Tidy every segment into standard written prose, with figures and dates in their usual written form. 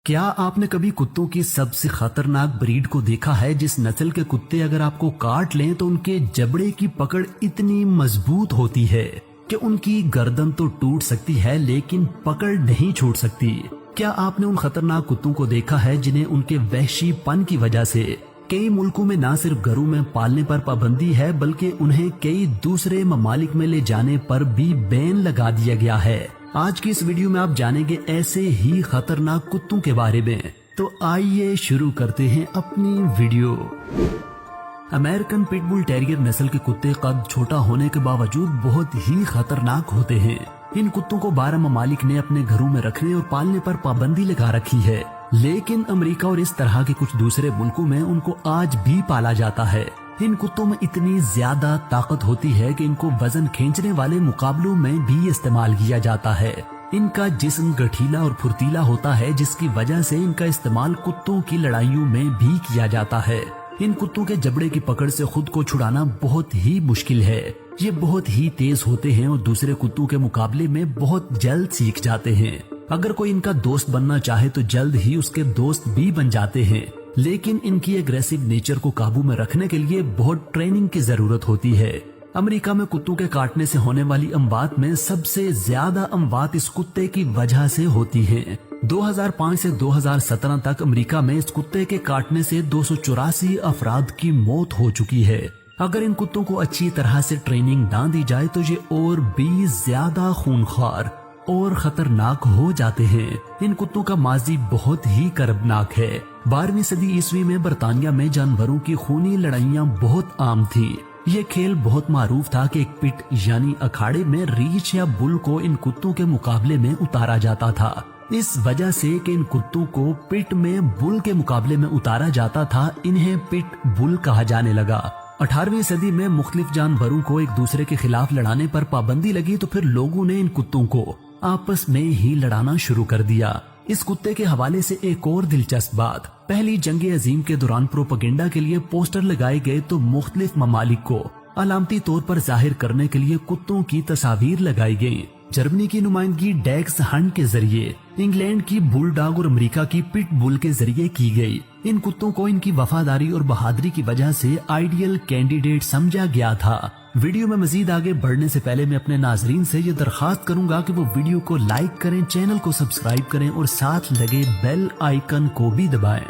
क्या आपने कभी कुत्तों की सबसे खतरनाक ब्रीड को देखा है, जिस नस्ल के कुत्ते अगर आपको काट लें तो उनके जबड़े की पकड़ इतनी मजबूत होती है कि उनकी गर्दन तो टूट सकती है लेकिन पकड़ नहीं छूट सकती। क्या आपने उन खतरनाक कुत्तों को देखा है जिन्हें उनके वहशीपन की वजह से कई मुल्कों में न सिर्फ घरों में पालने पर पाबंदी है बल्कि उन्हें कई दूसरे ममालिक में ले जाने पर भी बैन लगा दिया गया है। आज की इस वीडियो में आप जानेंगे ऐसे ही खतरनाक कुत्तों के बारे में। तो आइए शुरू करते हैं अपनी वीडियो। अमेरिकन पिटबुल टेरियर नस्ल के कुत्ते कद छोटा होने के बावजूद बहुत ही खतरनाक होते हैं। इन कुत्तों को 12 ममालिक ने अपने घरों में रखने और पालने पर पाबंदी लगा रखी है, लेकिन अमेरिका और इस तरह के कुछ दूसरे मुल्कों में उनको आज भी पाला जाता है। इन कुत्तों में इतनी ज्यादा ताकत होती है कि इनको वजन खींचने वाले मुकाबलों में भी इस्तेमाल किया जाता है। इनका जिस्म गठीला और फुर्तीला होता है, जिसकी वजह से इनका इस्तेमाल कुत्तों की लड़ाइयों में भी किया जाता है। इन कुत्तों के जबड़े की पकड़ से खुद को छुड़ाना बहुत ही मुश्किल है। ये बहुत ही तेज होते हैं और दूसरे कुत्तों के मुकाबले में बहुत जल्द सीख जाते हैं। अगर कोई इनका दोस्त बनना चाहे तो जल्द ही उसके दोस्त भी बन जाते हैं, लेकिन इनकी एग्रेसिव नेचर को काबू में रखने के लिए बहुत ट्रेनिंग की जरूरत होती है। अमेरिका में कुत्तों के काटने से होने वाली अमवात में सबसे ज्यादा अमवात इस कुत्ते की वजह से होती हैं। 2005 से 2017 तक अमेरिका में इस कुत्ते के काटने से 284 अफराद की मौत हो चुकी है। अगर इन कुत्तों को अच्छी तरह से ट्रेनिंग ना दी जाए तो ये और भी ज्यादा खूनखार और खतरनाक हो जाते हैं। इन कुत्तों का माजी बहुत ही कर्बनाक है। 12वीं सदी ईस्वी में बरतानिया में जानवरों की खूनी लड़ाइयां बहुत आम थी। ये खेल बहुत मारूफ था कि एक पिट यानी अखाड़े में रीछ या बुल को इन कुत्तों के मुकाबले में उतारा जाता था। इस वजह से कि इन कुत्तों को पिट में बुल के मुकाबले में उतारा जाता था, इन्हें पिट बुल कहा जाने लगा। 18वीं सदी में मुख्तलिफ जानवरों को एक दूसरे के खिलाफ लड़ाने पर पाबंदी लगी तो फिर लोगों ने इन कुत्तों को आपस में ही लड़ाना शुरू कर दिया। इस कुत्ते के हवाले से एक और दिलचस्प बात, पहली जंग अजीम के दौरान प्रोपेगेंडा के लिए पोस्टर लगाए गए तो मुख्तलिफ ममालिक को अलामती तौर पर जाहिर करने के लिए कुत्तों की तस्वीर लगाई गयी। जर्मनी की नुमाइंदगी डैक्स हंट के जरिए, इंग्लैंड की बुलडॉग और अमेरिका की पिट बुल के जरिए की गई। इन कुत्तों को इनकी वफादारी और बहादुरी की वजह से आइडियल कैंडिडेट समझा गया था। वीडियो में मजीद आगे बढ़ने से पहले मैं अपने नाजरीन से ये दरखास्त करूंगा कि वो वीडियो को लाइक करें, चैनल को सब्सक्राइब करें और साथ लगे बेल आइकन को भी दबाएं।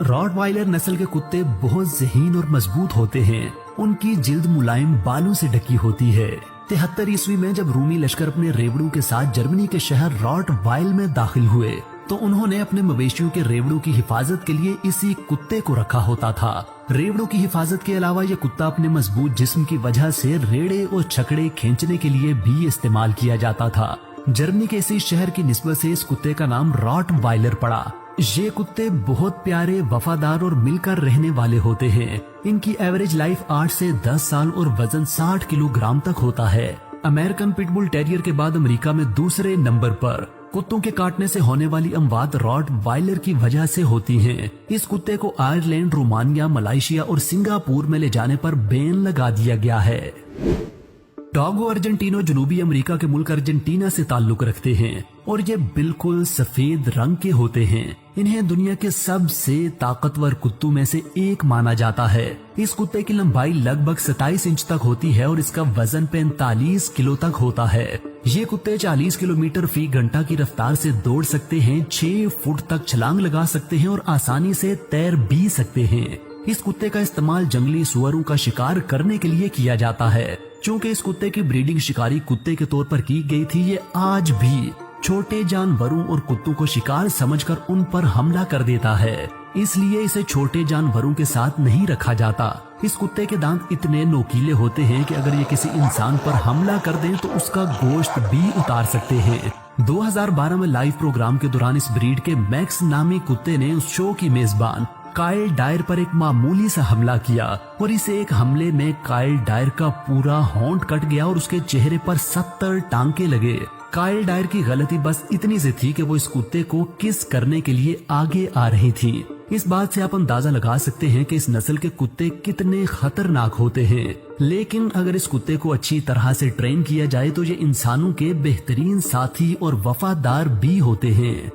रॉटवाइलर नस्ल के कुत्ते बहुत ज़हीन और मजबूत होते हैं। उनकी जिल्द मुलायम बालों से ढकी होती है। 73 ईस्वी में जब रूमी लश्कर अपने रेवड़ों के साथ जर्मनी के शहर रॉटवाइल में दाखिल हुए तो उन्होंने अपने मवेशियों के रेवड़ों की हिफाजत के लिए इसी कुत्ते को रखा होता था। रेवड़ों की हिफाजत के अलावा ये कुत्ता अपने मजबूत जिस्म की वजह से रेड़े और छकड़े खींचने के लिए भी इस्तेमाल किया जाता था। जर्मनी के इसी शहर की निस्बत से इस कुत्ते का नाम रॉटवाइलर पड़ा। ये कुत्ते बहुत प्यारे, वफादार और मिलकर रहने वाले होते हैं। इनकी एवरेज लाइफ 8 से 10 साल और वजन 60 किलोग्राम तक होता है। अमेरिकन पिटबुल टेरियर के बाद अमेरिका में दूसरे नंबर पर कुत्तों के काटने से होने वाली अमवात रॉटवाइलर की वजह से होती हैं। इस कुत्ते को आयरलैंड, रोमानिया, मलेशिया और सिंगापुर में ले जाने पर बैन लगा दिया गया है। डॉगो अर्जेंटीनो जनूबी अमेरिका के मुल्क अर्जेंटीना से ताल्लुक रखते हैं और ये बिल्कुल सफेद रंग के होते हैं। इन्हें दुनिया के सबसे ताकतवर कुत्तों में से एक माना जाता है। इस कुत्ते की लंबाई लगभग 27 इंच तक होती है और इसका वजन 45 किलो तक होता है। ये कुत्ते 40 किलोमीटर फी घंटा की रफ्तार से दौड़ सकते हैं, 6 फुट तक छलांग लगा सकते हैं और आसानी से तैर भी सकते हैं। इस कुत्ते का इस्तेमाल जंगली सुअरों का शिकार करने के लिए किया जाता है। चूँकि इस कुत्ते की ब्रीडिंग शिकारी कुत्ते के तौर पर की गई थी, ये आज भी छोटे जानवरों और कुत्तों को शिकार समझकर उन पर हमला कर देता है, इसलिए इसे छोटे जानवरों के साथ नहीं रखा जाता। इस कुत्ते के दांत इतने नोकीले होते हैं कि अगर ये किसी इंसान पर हमला कर दें तो उसका गोश्त भी उतार सकते हैं। 2012 में लाइव प्रोग्राम के दौरान इस ब्रीड के मैक्स नामी कुत्ते ने उस शो की मेजबान काइल डायर पर एक मामूली सा हमला किया और इसे एक हमले में काइल डायर का पूरा होंठ कट गया और उसके चेहरे पर 70 टांके लगे। काइल डायर की गलती बस इतनी सी थी कि वो इस कुत्ते को किस करने के लिए आगे आ रही थी। इस बात से आप अंदाजा लगा सकते हैं कि इस नस्ल के कुत्ते कितने खतरनाक होते हैं। लेकिन अगर इस कुत्ते को अच्छी तरह से ट्रेन किया जाए तो ये इंसानों के बेहतरीन साथी और वफादार भी होते हैं।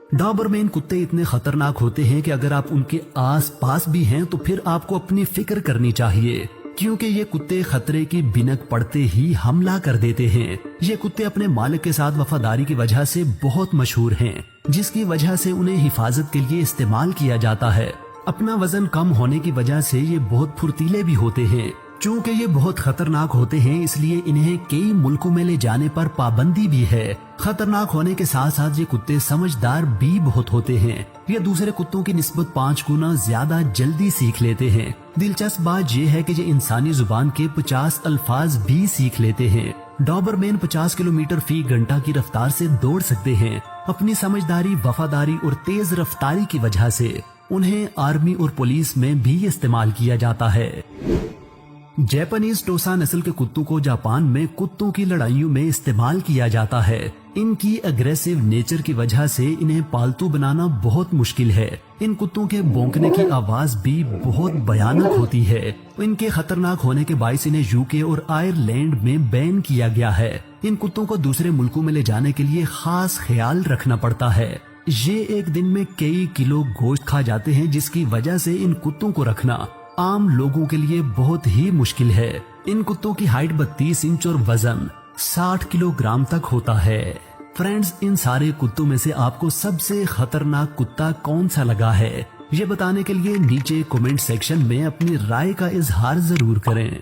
डॉबरमैन कुत्ते इतने खतरनाक होते हैं कि अगर आप उनके आस पास भी हैं तो फिर आपको अपनी फिक्र करनी चाहिए, क्योंकि ये कुत्ते खतरे की बिनक पड़ते ही हमला कर देते हैं। ये कुत्ते अपने मालिक के साथ वफादारी की वजह से बहुत मशहूर हैं, जिसकी वजह से उन्हें हिफाजत के लिए इस्तेमाल किया जाता है। अपना वजन कम होने की वजह से ये बहुत फुर्तीले भी होते हैं। चूँकि ये बहुत खतरनाक होते हैं इसलिए इन्हें कई मुल्कों में ले जाने पर पाबंदी भी है। खतरनाक होने के साथ साथ ये कुत्ते समझदार भी बहुत होते हैं। ये दूसरे कुत्तों की निस्बत 5 गुना ज्यादा जल्दी सीख लेते हैं। दिलचस्प बात ये है कि ये इंसानी जुबान के 50 अल्फाज भी सीख लेते हैं। डॉबरमैन 50 किलोमीटर फी घंटा की रफ्तार से दौड़ सकते हैं। अपनी समझदारी, वफादारी और तेज रफ्तारी की वजह से उन्हें आर्मी और पुलिस में भी इस्तेमाल किया जाता है। जैपनीज टोसा नस्ल के कुत्तों को जापान में कुत्तों की लड़ाइयों में इस्तेमाल किया जाता है। इनकी अग्रेसिव नेचर की वजह से इन्हें पालतू बनाना बहुत मुश्किल है। इन कुत्तों के भौंकने की आवाज भी बहुत भयानक होती है। इनके खतरनाक होने के बायस इन्हें यूके और आयरलैंड में बैन किया गया है। इन कुत्तों को दूसरे मुल्कों में ले जाने के लिए खास ख्याल रखना पड़ता है। ये एक दिन में कई किलो गोश्त खा जाते हैं, जिसकी वजह से इन कुत्तों को रखना आम लोगों के लिए बहुत ही मुश्किल है। इन कुत्तों की हाइट 32 इंच और वजन 60 किलोग्राम तक होता है। फ्रेंड्स, इन सारे कुत्तों में से आपको सबसे खतरनाक कुत्ता कौन सा लगा है, ये बताने के लिए नीचे कमेंट सेक्शन में अपनी राय का इजहार जरूर करें।